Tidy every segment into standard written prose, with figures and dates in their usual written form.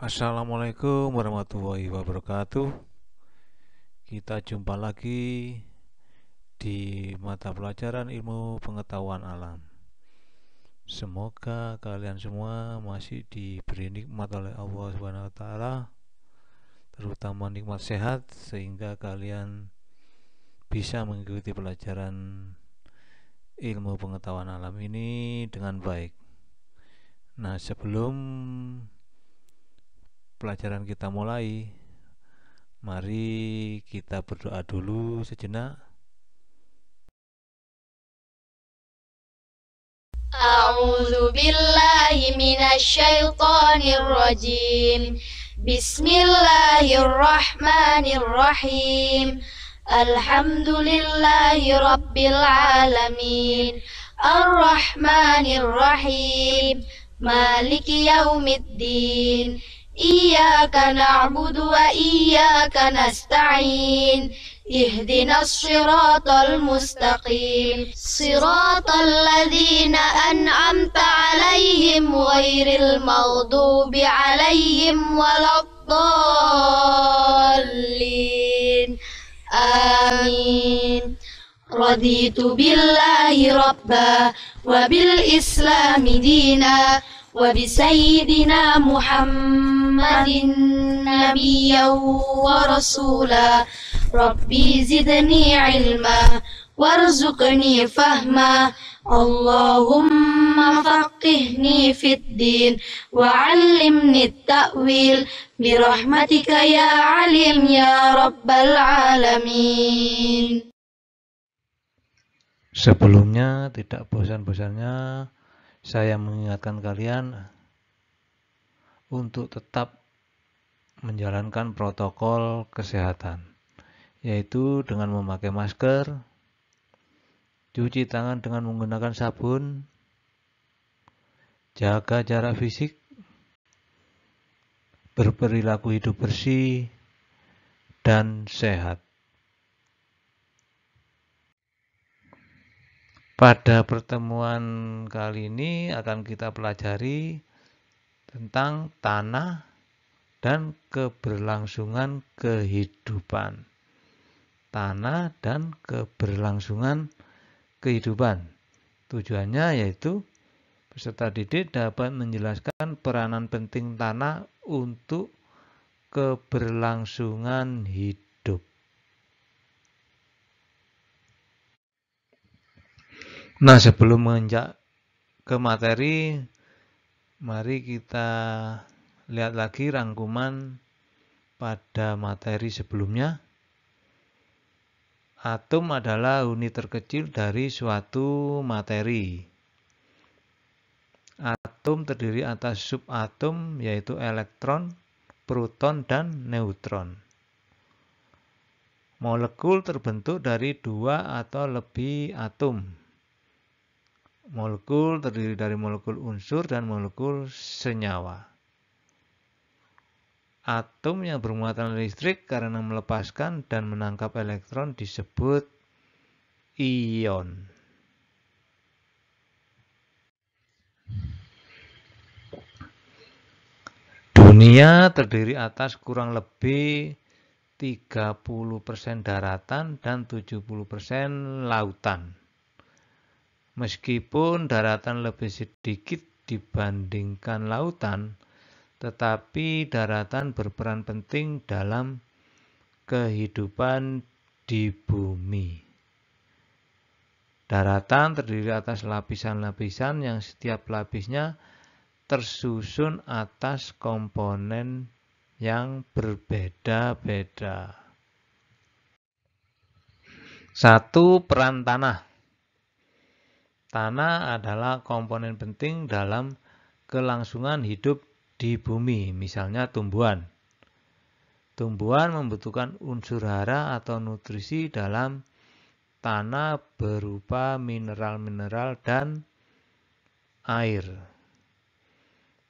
Assalamualaikum warahmatullahi wabarakatuh. Kita jumpa lagi di mata pelajaran ilmu pengetahuan alam. Semoga kalian semua masih diberi nikmat oleh Allah Subhanahu wa taala, terutama nikmat sehat sehingga kalian bisa mengikuti pelajaran ilmu pengetahuan alam ini dengan baik. Nah, sebelum pelajaran kita mulai, mari kita berdoa dulu sejenak. A'udzu billahi minasy syaithanir rajim. Bismillahirrahmanirrahim. Alhamdulillahi rabbil alamin. Ar-Rahmanir Rahim. Maliki yaumiddin. Iyyaka na'budu wa iyyaka nasta'in. اهدنا الصراط المستقيم صراط الذين أنعمت عليهم غير المغضوب عليهم ولا الضالين آمين رضيت بالله ربا وبالإسلام دينا وبسيدنا محمد نبيا ورسولا ربي زدني علما وارزقني فهما اللهم فقهني في الدين وعلمني التأويل برحمتك يا عليم يا رب العالمين. Sebelumnya, tidak bosan-bosannya saya mengingatkan kalian untuk tetap menjalankan protokol kesehatan, yaitu dengan memakai masker, cuci tangan dengan menggunakan sabun, jaga jarak fisik, berperilaku hidup bersih, dan sehat. Pada pertemuan kali ini akan kita pelajari tentang tanah dan keberlangsungan kehidupan. Tanah dan keberlangsungan kehidupan. Tujuannya yaitu peserta didik dapat menjelaskan peranan penting tanah untuk keberlangsungan hidup. Nah, sebelum menginjak ke materi, mari kita lihat lagi rangkuman pada materi sebelumnya. Atom adalah unit terkecil dari suatu materi. Atom terdiri atas subatom, yaitu elektron, proton, dan neutron. Molekul terbentuk dari 2 atau lebih atom. Molekul terdiri dari molekul unsur dan molekul senyawa. Atom yang bermuatan listrik karena melepaskan dan menangkap elektron disebut ion. Dunia terdiri atas kurang lebih 30% daratan dan 70% lautan. Meskipun daratan lebih sedikit dibandingkan lautan, tetapi daratan berperan penting dalam kehidupan di bumi. Daratan terdiri atas lapisan-lapisan yang setiap lapisnya tersusun atas komponen yang berbeda-beda. 1. Peran tanah. Tanah adalah komponen penting dalam kelangsungan hidup di bumi, misalnya tumbuhan. Tumbuhan membutuhkan unsur hara atau nutrisi dalam tanah berupa mineral-mineral dan air.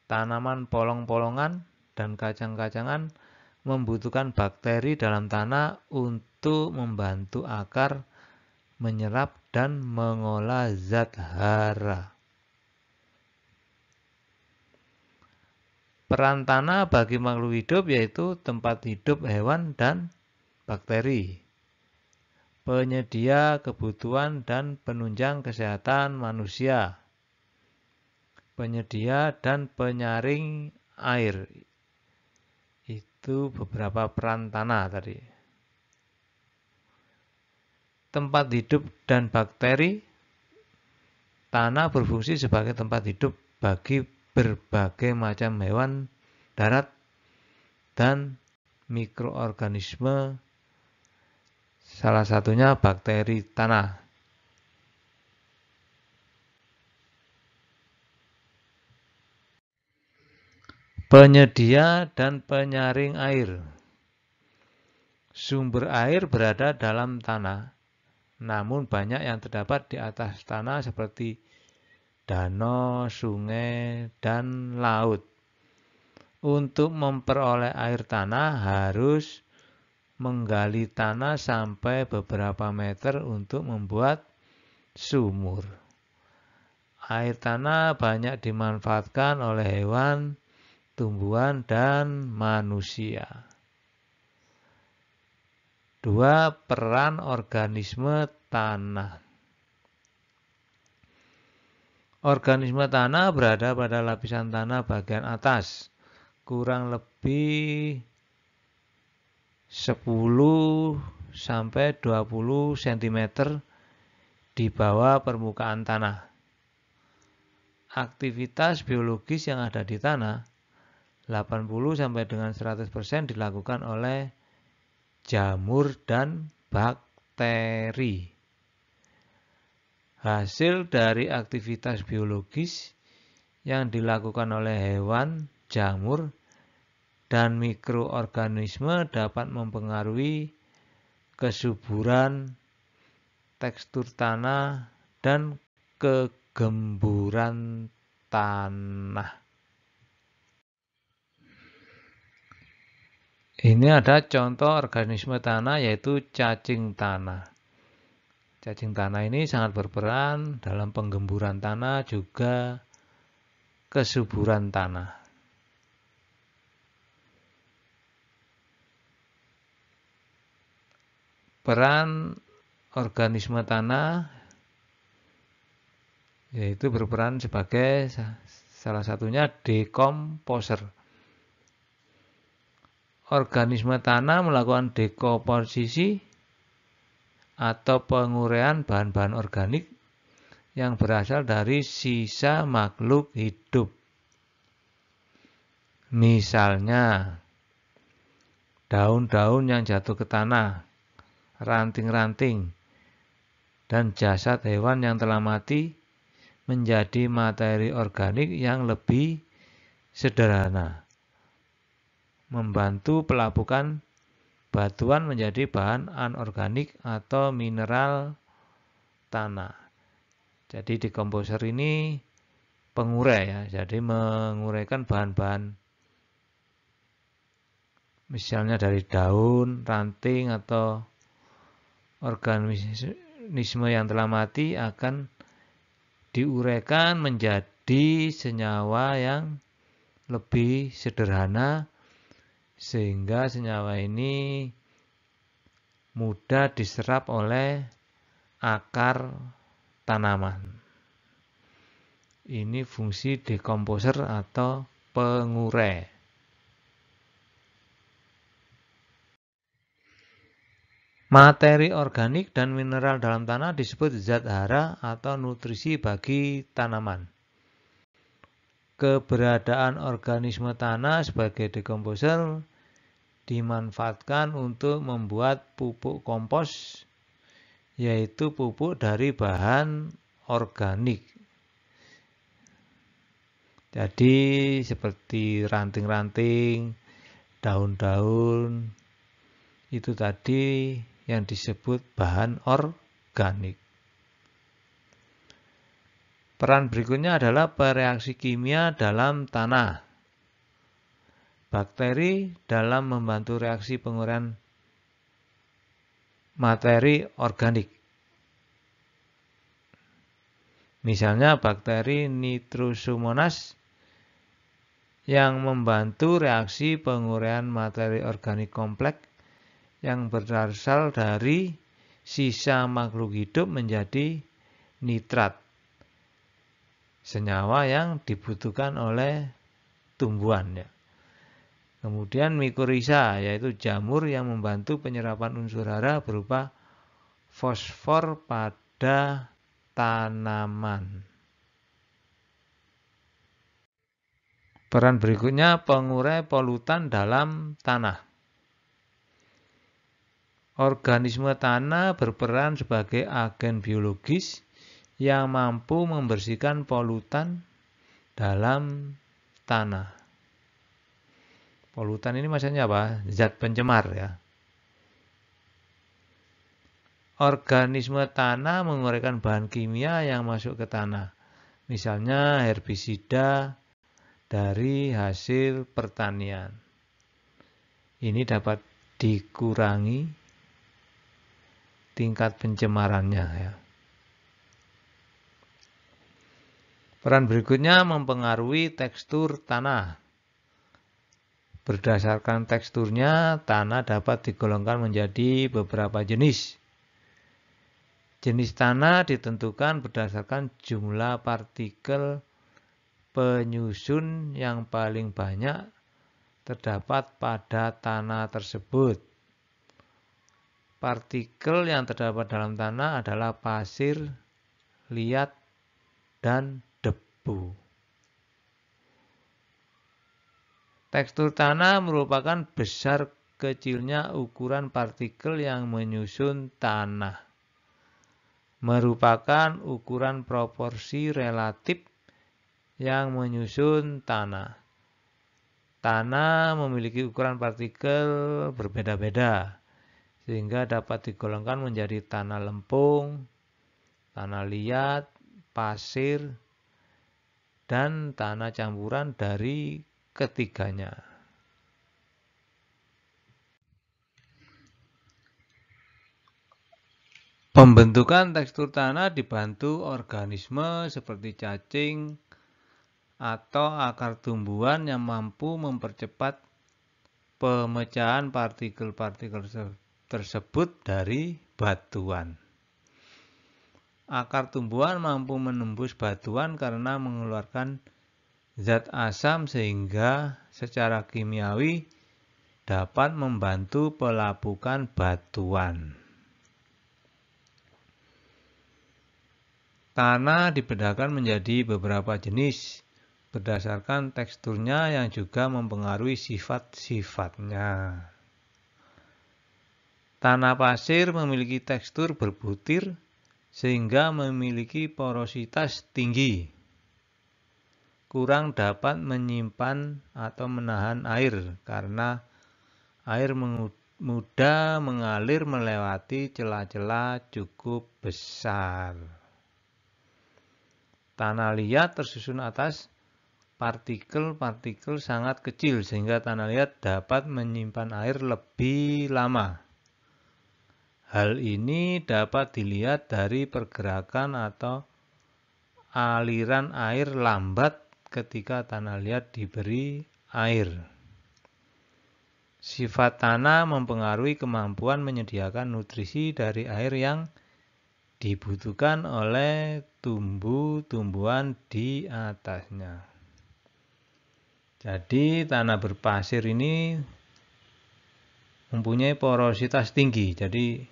Tanaman polong-polongan dan kacang-kacangan membutuhkan bakteri dalam tanah untuk membantu akar menyerap dan mengolah zat hara. Peran tanah bagi makhluk hidup yaitu tempat hidup hewan dan bakteri, penyedia kebutuhan dan penunjang kesehatan manusia, penyedia dan penyaring air. Itu beberapa peran tanah tadi. Tempat hidup dan bakteri. Tanah berfungsi sebagai tempat hidup bagi berbagai macam hewan darat dan mikroorganisme, salah satunya bakteri tanah. Penyedia dan penyaring air. Sumber air berada dalam tanah, namun banyak yang terdapat di atas tanah seperti danau, sungai, dan laut. Untuk memperoleh air tanah harus menggali tanah sampai beberapa meter untuk membuat sumur. Air tanah banyak dimanfaatkan oleh hewan, tumbuhan, dan manusia. 2. Peran organisme tanah. Organisme tanah berada pada lapisan tanah bagian atas, kurang lebih 10-20 cm di bawah permukaan tanah. Aktivitas biologis yang ada di tanah 80-100% dilakukan oleh jamur dan bakteri. Hasil dari aktivitas biologis yang dilakukan oleh hewan, jamur, dan mikroorganisme dapat mempengaruhi kesuburan, tekstur tanah, dan kegemburan tanah. Ini ada contoh organisme tanah yaitu cacing tanah. Cacing tanah ini sangat berperan dalam penggemburan tanah juga kesuburan tanah. Peran organisme tanah yaitu berperan sebagai salah satunya dekomposer. Organisme tanah melakukan dekomposisi atau penguraian bahan-bahan organik yang berasal dari sisa makhluk hidup. Misalnya, daun-daun yang jatuh ke tanah, ranting-ranting, dan jasad hewan yang telah mati menjadi materi organik yang lebih sederhana, membantu pelapukan batuan menjadi bahan anorganik atau mineral tanah. Jadi dekomposer ini pengurai ya, jadi menguraikan bahan-bahan misalnya dari daun, ranting, atau organisme yang telah mati akan diuraikan menjadi senyawa yang lebih sederhana sehingga senyawa ini mudah diserap oleh akar tanaman. Ini fungsi dekomposer atau pengurai. Materi organik dan mineral dalam tanah disebut zat hara atau nutrisi bagi tanaman. Keberadaan organisme tanah sebagai dekomposer dimanfaatkan untuk membuat pupuk kompos, yaitu pupuk dari bahan organik. Jadi seperti ranting-ranting, daun-daun, itu tadi yang disebut bahan organik. Peran berikutnya adalah bereaksi kimia dalam tanah. Bakteri dalam membantu reaksi penguraian materi organik. Misalnya bakteri Nitrosomonas yang membantu reaksi penguraian materi organik kompleks yang berasal dari sisa makhluk hidup menjadi nitrat, senyawa yang dibutuhkan oleh tumbuhan. Kemudian mikoriza, yaitu jamur yang membantu penyerapan unsur hara berupa fosfor pada tanaman. Peran berikutnya, pengurai polutan dalam tanah. Organisme tanah berperan sebagai agen biologis yang mampu membersihkan polutan dalam tanah. Polutan ini maksudnya apa? Zat pencemar ya. Organisme tanah menguraikan bahan kimia yang masuk ke tanah. Misalnya herbisida dari hasil pertanian. Ini dapat dikurangi tingkat pencemarannya ya. Peran berikutnya mempengaruhi tekstur tanah. Berdasarkan teksturnya, tanah dapat digolongkan menjadi beberapa jenis. Jenis tanah ditentukan berdasarkan jumlah partikel penyusun yang paling banyak terdapat pada tanah tersebut. Partikel yang terdapat dalam tanah adalah pasir, liat, dan debu. Tekstur tanah merupakan besar kecilnya ukuran partikel yang menyusun tanah. Merupakan ukuran proporsi relatif yang menyusun tanah. Tanah memiliki ukuran partikel berbeda-beda, sehingga dapat digolongkan menjadi tanah lempung, tanah liat, pasir, dan tanah campuran dari ketiganya. Pembentukan tekstur tanah dibantu organisme seperti cacing atau akar tumbuhan yang mampu mempercepat pemecahan partikel-partikel tersebut dari batuan. Akar tumbuhan mampu menembus batuan karena mengeluarkan zat asam sehingga secara kimiawi dapat membantu pelapukan batuan. Tanah dibedakan menjadi beberapa jenis berdasarkan teksturnya yang juga mempengaruhi sifat-sifatnya. Tanah pasir memiliki tekstur berbutir sehingga memiliki porositas tinggi. Kurang dapat menyimpan atau menahan air karena air mudah mengalir melewati celah-celah cukup besar. Tanah liat tersusun atas partikel-partikel sangat kecil sehingga tanah liat dapat menyimpan air lebih lama. Hal ini dapat dilihat dari pergerakan atau aliran air lambat ketika tanah liat diberi air. Sifat tanah mempengaruhi kemampuan menyediakan nutrisi dari air yang dibutuhkan oleh tumbuh-tumbuhan di atasnya. Jadi tanah berpasir ini mempunyai porositas tinggi. Jadi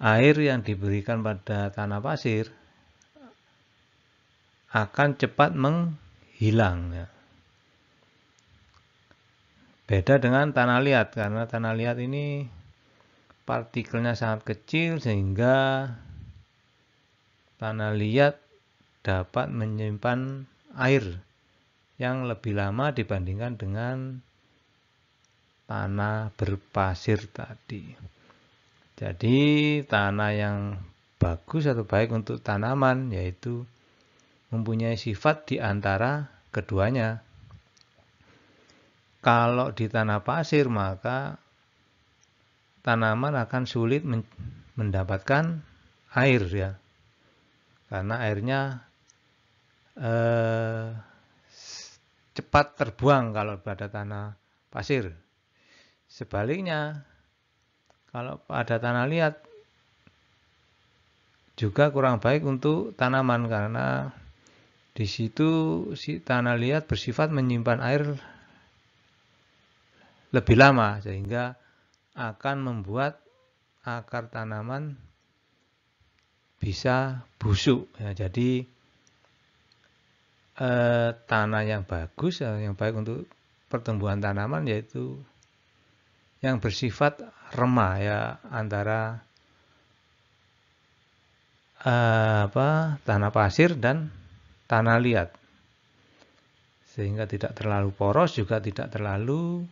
air yang diberikan pada tanah pasir akan cepat menghilang. Beda dengan tanah liat, karena tanah liat ini partikelnya sangat kecil sehingga tanah liat dapat menyimpan air yang lebih lama dibandingkan dengan tanah berpasir tadi. Jadi tanah yang bagus atau baik untuk tanaman yaitu mempunyai sifat di antara keduanya. Kalau di tanah pasir maka tanaman akan sulit mendapatkan air ya. Karena airnya cepat terbuang kalau pada tanah pasir. Sebaliknya, kalau pada tanah liat juga kurang baik untuk tanaman karena di situ si tanah liat bersifat menyimpan air lebih lama sehingga akan membuat akar tanaman bisa busuk. Ya, jadi tanah yang bagus, yang baik untuk pertumbuhan tanaman yaitu yang bersifat remah ya antara tanah pasir dan tanah liat, sehingga tidak terlalu poros juga tidak terlalu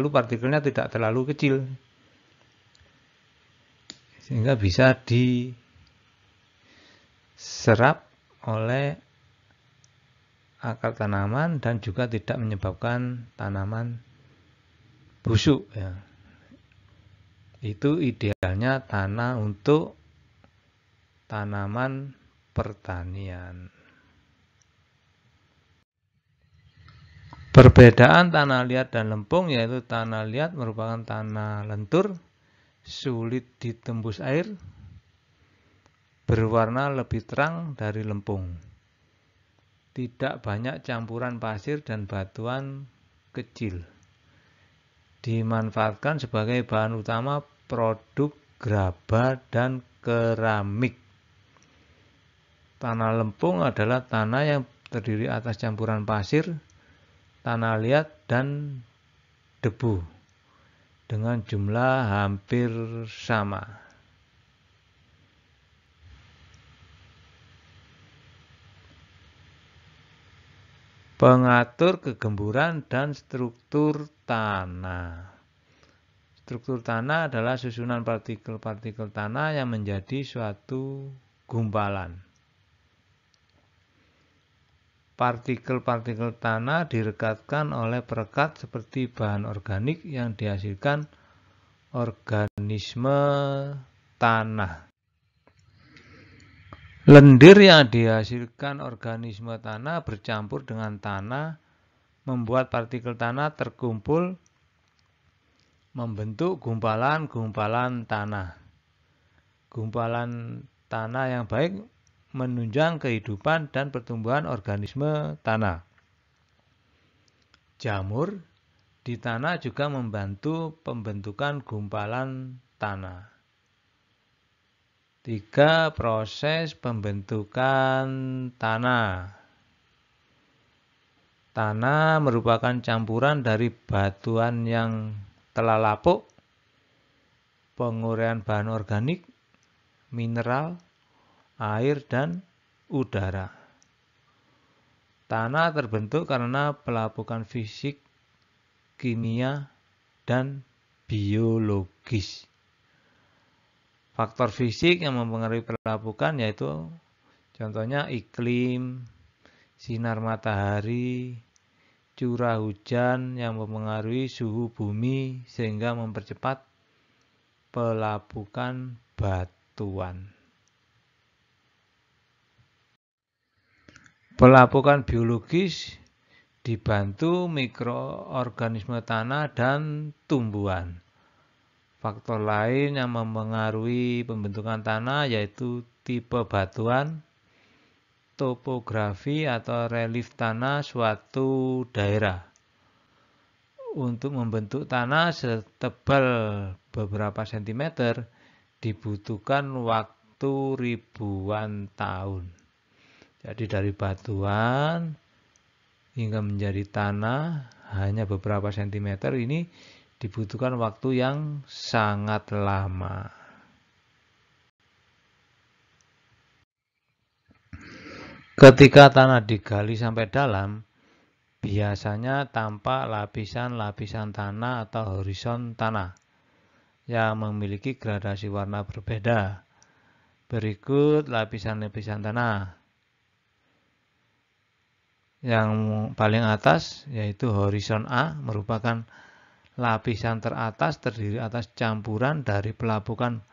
partikelnya tidak terlalu kecil, sehingga bisa diserap oleh akar tanaman dan juga tidak menyebabkan tanaman busuk ya. Itu idealnya tanah untuk tanaman pertanian. Perbedaan tanah liat dan lempung yaitu tanah liat merupakan tanah lentur, sulit ditembus air, berwarna lebih terang dari lempung. Tidak banyak campuran pasir dan batuan kecil. Dimanfaatkan sebagai bahan utama produk gerabah dan keramik. Tanah lempung adalah tanah yang terdiri atas campuran pasir, tanah liat, dan debu dengan jumlah hampir sama. Pengatur kegemburan dan struktur tanah. Struktur tanah adalah susunan partikel-partikel tanah yang menjadi suatu gumpalan. Partikel-partikel tanah direkatkan oleh perekat seperti bahan organik yang dihasilkan organisme tanah. Lendir yang dihasilkan organisme tanah bercampur dengan tanah, membuat partikel tanah terkumpul, membentuk gumpalan-gumpalan tanah. Gumpalan tanah yang baik menunjang kehidupan dan pertumbuhan organisme tanah. Jamur di tanah juga membantu pembentukan gumpalan tanah. 3. Proses pembentukan tanah. Tanah merupakan campuran dari batuan yang telah lapuk, penguraian bahan organik, mineral, air, dan udara. Tanah terbentuk karena pelapukan fisik, kimia, dan biologis. Faktor fisik yang mempengaruhi pelapukan yaitu contohnya iklim, sinar matahari, curah hujan yang mempengaruhi suhu bumi sehingga mempercepat pelapukan batuan. Pelapukan biologis dibantu mikroorganisme tanah dan tumbuhan. Faktor lain yang mempengaruhi pembentukan tanah yaitu tipe batuan, topografi atau relief tanah suatu daerah. Untuk membentuk tanah setebal beberapa sentimeter dibutuhkan waktu ribuan tahun. Jadi dari batuan hingga menjadi tanah hanya beberapa sentimeter ini dibutuhkan waktu yang sangat lama. Ketika tanah digali sampai dalam, biasanya tampak lapisan-lapisan tanah atau horizon tanah yang memiliki gradasi warna berbeda. Berikut lapisan-lapisan tanah. Yang paling atas yaitu horizon A merupakan lapisan teratas terdiri atas campuran dari pelapukan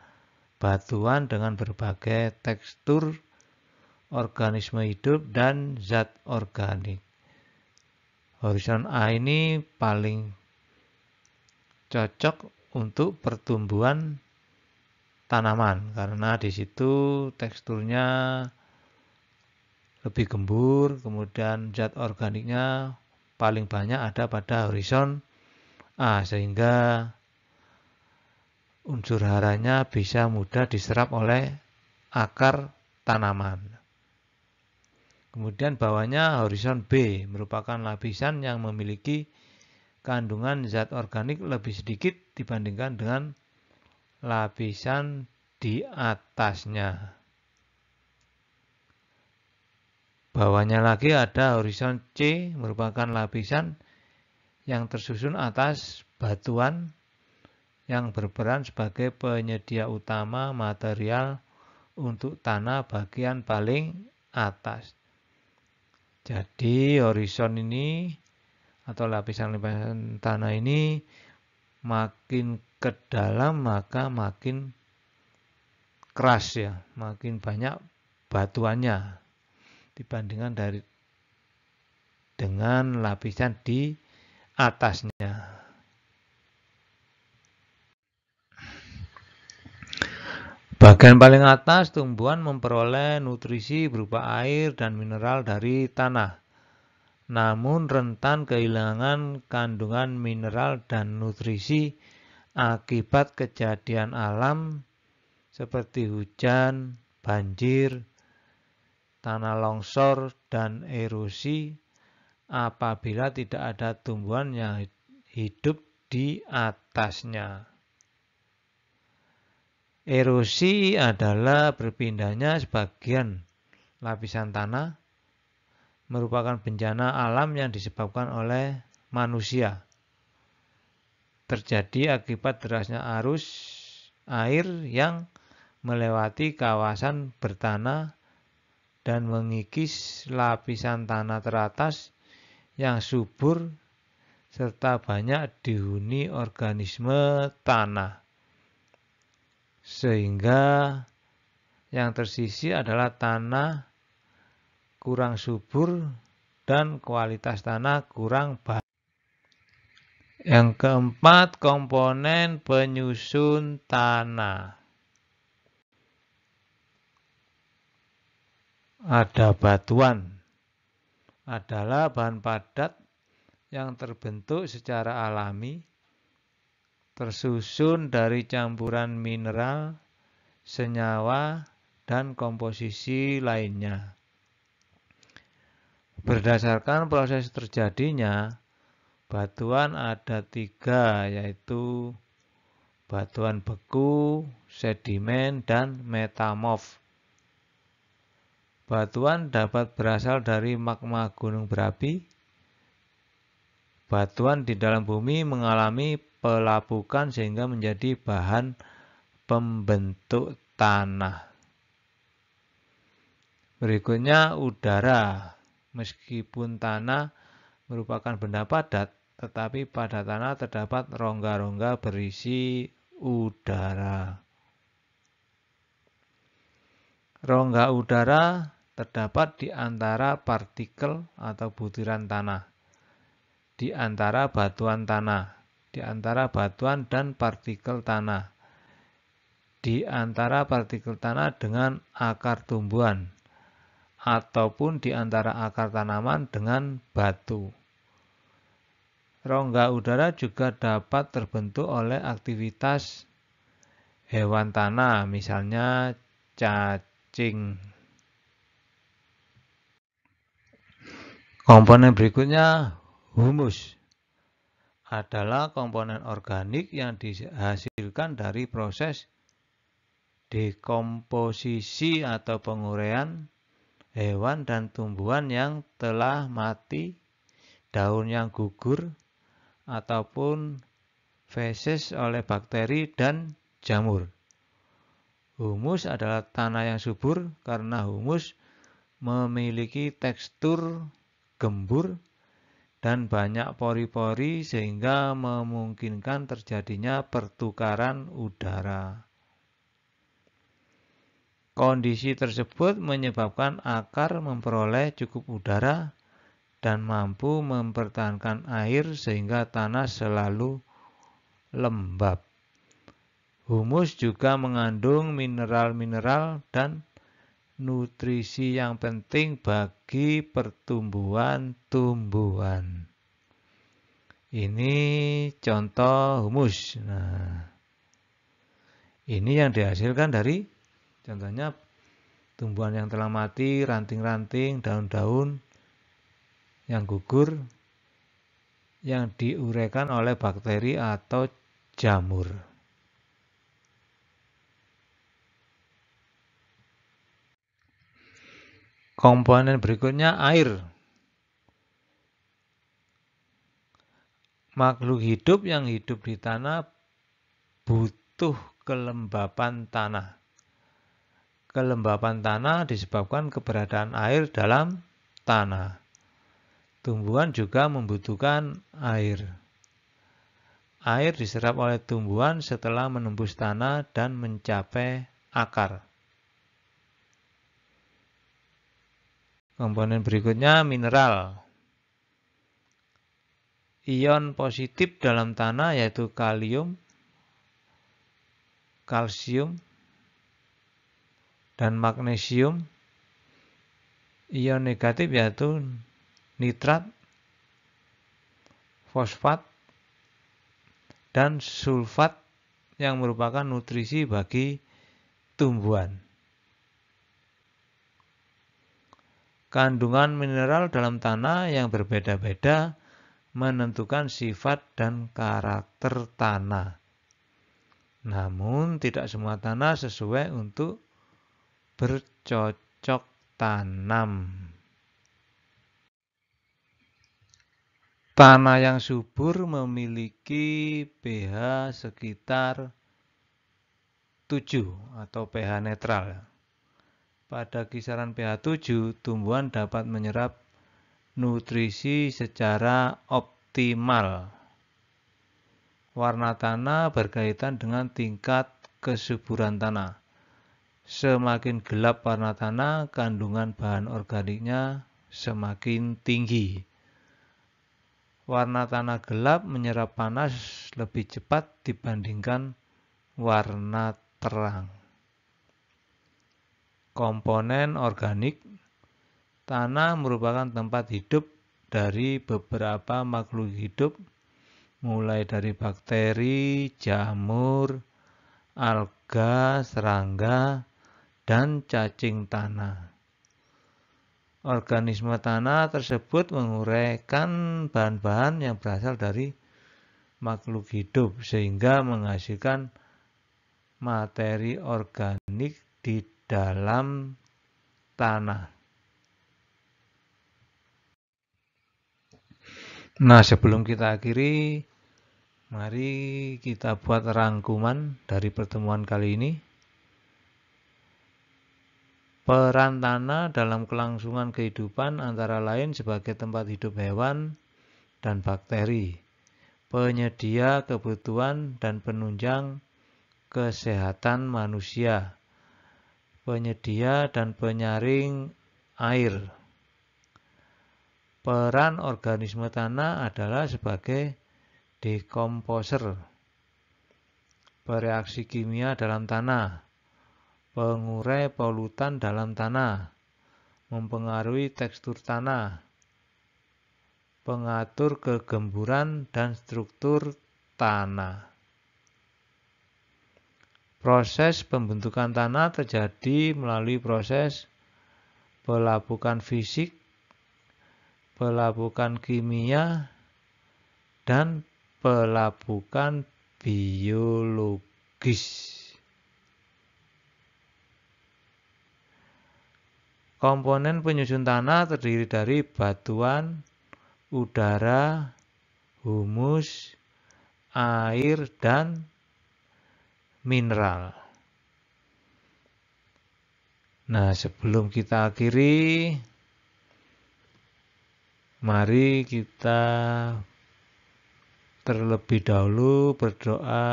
batuan dengan berbagai tekstur organisme hidup dan zat organik. Horizon A ini paling cocok untuk pertumbuhan tanaman karena di situ teksturnya lebih gembur, kemudian zat organiknya paling banyak ada pada horizon A sehingga unsur haranya bisa mudah diserap oleh akar tanaman. Kemudian bawahnya horizon B merupakan lapisan yang memiliki kandungan zat organik lebih sedikit dibandingkan dengan lapisan di atasnya. Bawahnya lagi ada horizon C merupakan lapisan yang tersusun atas batuan yang berperan sebagai penyedia utama material untuk tanah bagian paling atas. Jadi horizon ini atau lapisan-lapisan tanah ini makin ke dalam maka makin keras ya, makin banyak batuannya dibandingkan dengan lapisan di atasnya. Bagian paling atas tumbuhan memperoleh nutrisi berupa air dan mineral dari tanah, namun rentan kehilangan kandungan mineral dan nutrisi akibat kejadian alam seperti hujan, banjir, tanah longsor, dan erosi apabila tidak ada tumbuhan yang hidup di atasnya. Erosi adalah berpindahnya sebagian lapisan tanah, merupakan bencana alam yang disebabkan oleh manusia. Terjadi akibat derasnya arus air yang melewati kawasan bertanah dan mengikis lapisan tanah teratas yang subur serta banyak dihuni organisme tanah. Sehingga yang tersisi adalah tanah kurang subur dan kualitas tanah kurang baik. Yang keempat, komponen penyusun tanah. Ada batuan, adalah bahan padat yang terbentuk secara alami, tersusun dari campuran mineral, senyawa, dan komposisi lainnya. Berdasarkan proses terjadinya, batuan ada 3, yaitu batuan beku, sedimen, dan metamorf. Batuan dapat berasal dari magma gunung berapi. Batuan di dalam bumi mengalami pelapukan sehingga menjadi bahan pembentuk tanah. Berikutnya udara. Meskipun tanah merupakan benda padat, tetapi pada tanah terdapat rongga-rongga berisi udara. Rongga udara terdapat di antara partikel atau butiran tanah, di antara batuan tanah, di antara batuan dan partikel tanah, di antara partikel tanah dengan akar tumbuhan, ataupun di antara akar tanaman dengan batu. Rongga udara juga dapat terbentuk oleh aktivitas hewan tanah, misalnya cacing. Komponen berikutnya, humus. Adalah komponen organik yang dihasilkan dari proses dekomposisi atau penguraian hewan dan tumbuhan yang telah mati, daun yang gugur, ataupun feses oleh bakteri dan jamur. Humus adalah tanah yang subur karena humus memiliki tekstur gembur dan banyak pori-pori sehingga memungkinkan terjadinya pertukaran udara. Kondisi tersebut menyebabkan akar memperoleh cukup udara dan mampu mempertahankan air sehingga tanah selalu lembab. Humus juga mengandung mineral-mineral dan nutrisi yang penting bagi pertumbuhan-tumbuhan. Ini contoh humus. Nah, ini yang dihasilkan dari contohnya tumbuhan yang telah mati, ranting-ranting, daun-daun yang gugur yang diuraikan oleh bakteri atau jamur. Komponen berikutnya air. Makhluk hidup yang hidup di tanah butuh kelembapan tanah. Kelembapan tanah disebabkan keberadaan air dalam tanah. Tumbuhan juga membutuhkan air. Air diserap oleh tumbuhan setelah menembus tanah dan mencapai akar. Komponen berikutnya mineral. Ion positif dalam tanah yaitu kalium, kalsium, dan magnesium. Ion negatif yaitu nitrat, fosfat, dan sulfat yang merupakan nutrisi bagi tumbuhan. Kandungan mineral dalam tanah yang berbeda-beda menentukan sifat dan karakter tanah. Namun tidak semua tanah sesuai untuk bercocok tanam. Tanah yang subur memiliki pH sekitar 7 atau pH netral. Pada kisaran pH 7, tumbuhan dapat menyerap nutrisi secara optimal. Warna tanah berkaitan dengan tingkat kesuburan tanah. Semakin gelap warna tanah, kandungan bahan organiknya semakin tinggi. Warna tanah gelap menyerap panas lebih cepat dibandingkan warna terang. Komponen organik. Tanah merupakan tempat hidup dari beberapa makhluk hidup, mulai dari bakteri, jamur, alga, serangga, dan cacing tanah. Organisme tanah tersebut menguraikan bahan-bahan yang berasal dari makhluk hidup sehingga menghasilkan materi organik di dalam tanah. Nah, sebelum kita akhiri, mari kita buat rangkuman dari pertemuan kali ini. Peran tanah dalam kelangsungan kehidupan antara lain sebagai tempat hidup hewan dan bakteri, penyedia kebutuhan dan penunjang kesehatan manusia, penyedia dan penyaring air. Peran organisme tanah adalah sebagai dekomposer, bereaksi kimia dalam tanah, pengurai polutan dalam tanah, mempengaruhi tekstur tanah, pengatur kegemburan dan struktur tanah. Proses pembentukan tanah terjadi melalui proses pelapukan fisik, pelapukan kimia, dan pelapukan biologis. Komponen penyusun tanah terdiri dari batuan, udara, humus, air, dan mineral. Nah, sebelum kita akhiri, mari kita terlebih dahulu berdoa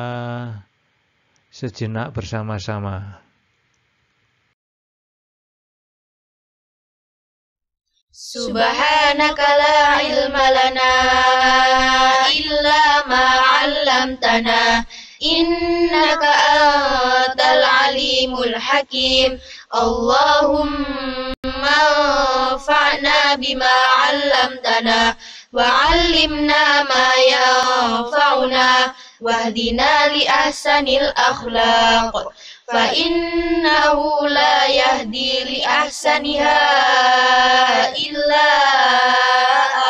sejenak bersama-sama. Subhanaka la ilma lana illa ma 'allamtana innaka antal alimul hakim. Allahumma anfa'na bima 'allamtana wa 'allimna ma yanfa'una wahdina li ahsanil akhlaq fa innahu la yahdi li ahsaniha illa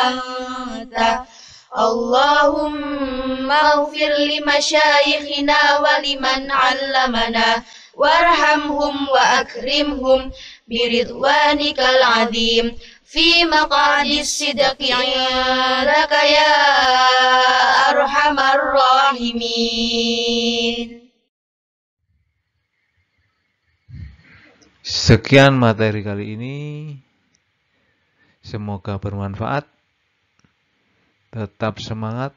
anta. Allahumma ighfir li masyayikhina wa liman 'allamana warhamhum wa akrimhum biridwanikal 'azim fi maqadis sidqi 'indaka ya arhamar rahimin. Sekian materi kali ini. Semoga bermanfaat. Tetap semangat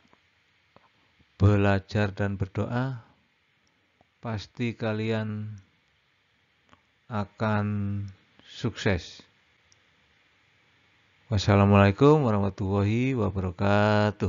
belajar dan berdoa. Pasti kalian akan sukses. Wassalamualaikum warahmatullahi wabarakatuh.